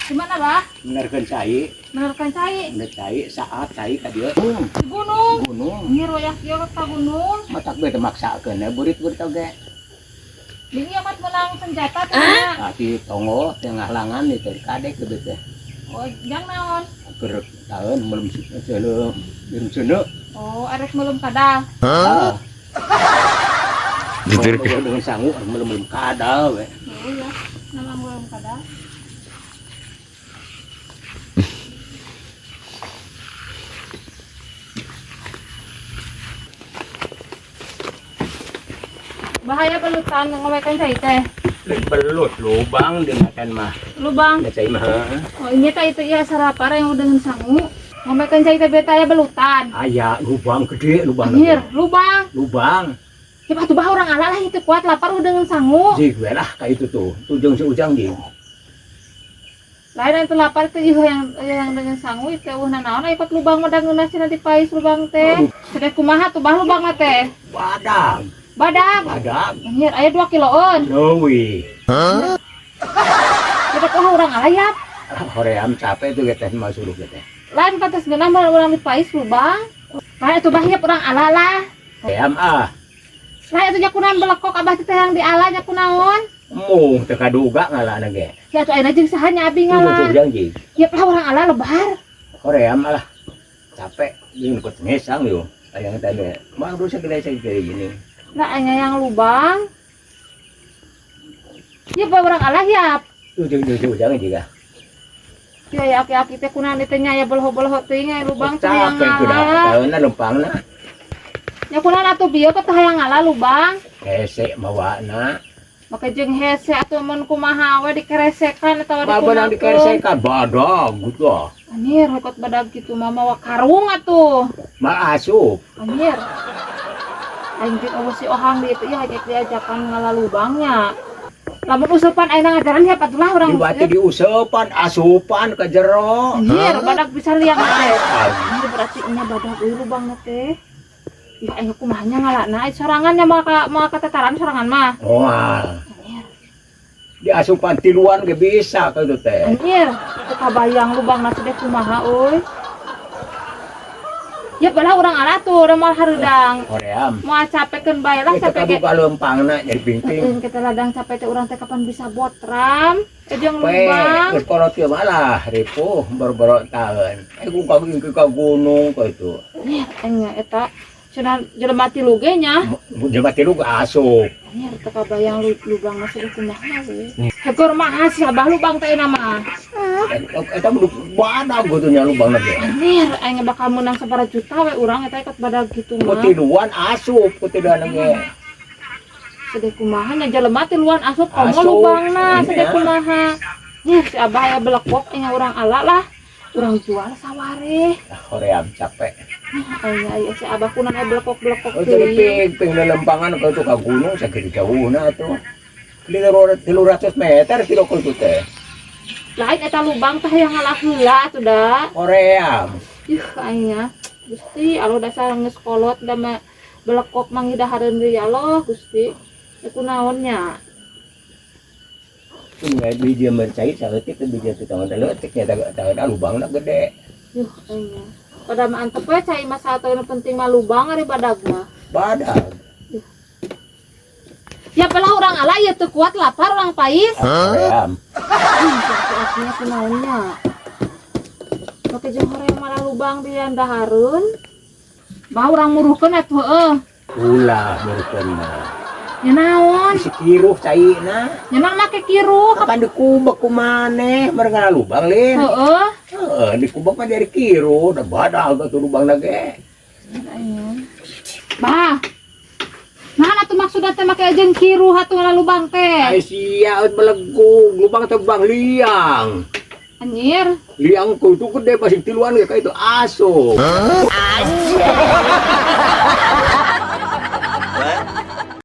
Gimana, Bah? Menerkan cai, Menerkan cai bener cai saat cai ka dieu. di gunung. Gunung. Nyer wayah kieu ka gunung. Matak beda maksakeun burit-burit oge. Bingi amat menang senjata teh. Ah? Tapi tongo tengah langan itu kadek ke teh. Oh, jang naon? Keur taeun belum seuleuh belum seuneu. Oh, arek meulem kadal. Ah. Ditirkeun. Dengan sangu belum kadal we. Oh iya, nama meulem kadal. Bahaya pelutan ngowekan cai teh. Belut lubang dengan mah. Lubang. Da cai mah. Oh, ini teh itu ya sarapara yang udah dengan sangu. Ngowekan cai teh beta aya belutan. Aya lubang gede lubang. Anjir, lubang. Lubang. Ya batu bah orang ala lah itu kuat lapar udah dengan sangu. Jig we lah ka itu tuh. Tujung seujang jig. Lain itu lapar itu yang dengan sangu itu naon ikut lubang madangeuna cenah di pais lubang teh. Sedek kumaha tuh bah lubang mah teh? Badag. Badag. Badag. Anjir, aya 2 kiloan. Leuwih. Kita kumaha urang alayap. Hoream capek tuh teh mah suruh teh. Lain pantes geunah urang di pais lubang. Lain itu bah urang ala lah. Hoream ah. Lain itu jakunan belekok abah teh yang di ala jakunaon. Mung teu kaduga ngalah ge. Ya tuh ayeuna jeung saha nya abi Tujung ngalah. seujang jig. Ya lah urang ala lebar. Hoream lah. Capek jeung ikut ngesang yo. Aya tadi. Mah dosa gede kayak gini. Nah, anya yang lubang. Ya bae urang ala ya. Tujung seujang juga. Ya ya aki-aki teh kunaon teh nya ya beloh-beloh teuing aya lubang teh yang Capek kuda. ngalah. Taeuna lempangna. Ya kunaon atuh bieu teh hayang ngalah lubang. Hese mawana. Maka jeung hese atuh mun kumaha we dikeresekan atawa Babenang dikeresekan badag gitu. Anjir, rekot badag kitu mah mawa karung atuh. Mah asup. Anjir. Aing jeung eueuh si Ohang di itu ya hajek diajakan ngalah lubangnya. Lamun usupan ayeuna ngajaran ya patulah urang. Dibati diusepan asupan ke jero. Anjir, badag bisa liang teh. Anjir berarti nya badag euy lubangna teh. Ya aing kumahanya ngalana sorangan nya mah katataran sorangan mah. Wah. Anjir. Di asupan tiluan ge bisa ka itu teh. Anjir, teu kabayang lubangna teh kumaha euy. Ya balah urang ala tuh urang mah hareudang. Hoream. Moal capekeun bae lah Kita capek. kaduga lempangna jadi pinting. Kita ladang capek teh urang teh kapan bisa botram. Jeung Pe, lubang. geus kolot ieu malah ripuh boro-boro taeun. Ku ka gunung ka itu. Anjir, enya eta cenah jelema tilu ge nya. Jelema tilu ge asup. Anjir, teu kabayang lubangna teh kumaha we. Hegor mah sabah lubang teh mah. Eta badag gitu nya lubangna ge. Anjir, aing bakal menang sabaraha juta we urang eta ikut badag kitu mah. Tiluan asup kutiduan ge. Sedek kumaha nya jelema tiluan asup komo Asup, lubangna sedek iya. kumaha. Nya si abah aya belekok nya urang ala lah. Urang jual saware. Hoream capek. Aya si abah kunaon aya belekok-belekok Oh jadi teuing. ping lempangan ka itu ka gunung sagede jauhna atuh. 300 meter kilo ku itu teh. Lain eta lubang teh yang ngalah heula atuh da. Hoream. Ih kayaknya Gusti alo dasar geus kolot da mah belekok mangidahareun deui ya Allah Gusti. Eta kunaonnya? Nggak biji mercai saeutik ke biji itu tangan leutik nya da lubangna gede. Yuh kayaknya. Pada mah antep we cai mah satu penting mah lubang ari badag mah. Badag. Ya pelah urang ala ya teu kuat lapar urang pais. Hoream. Artinya kunaonnya? Make jeung hoream malah lubang di andahareun. Bah urang muruhkeun atuh heueuh. Ulah beurkeun mah. Ya naon? Si kiruh caina. Nyeunang make kiruh. Kapan dikubek ku maneh merengana lubang lin. Heeh. Heeh, dikubek mah dari kiruh, da badag atuh lubangna ge. Bah. Nah, atuh maksudna teh make jeung kiruh atuh ngalah lubang teh. Ai sia belegug, lubang teh lubang liang. Anjir. Liang ku itu gede pasti tiluan ge ka itu asup. Hah?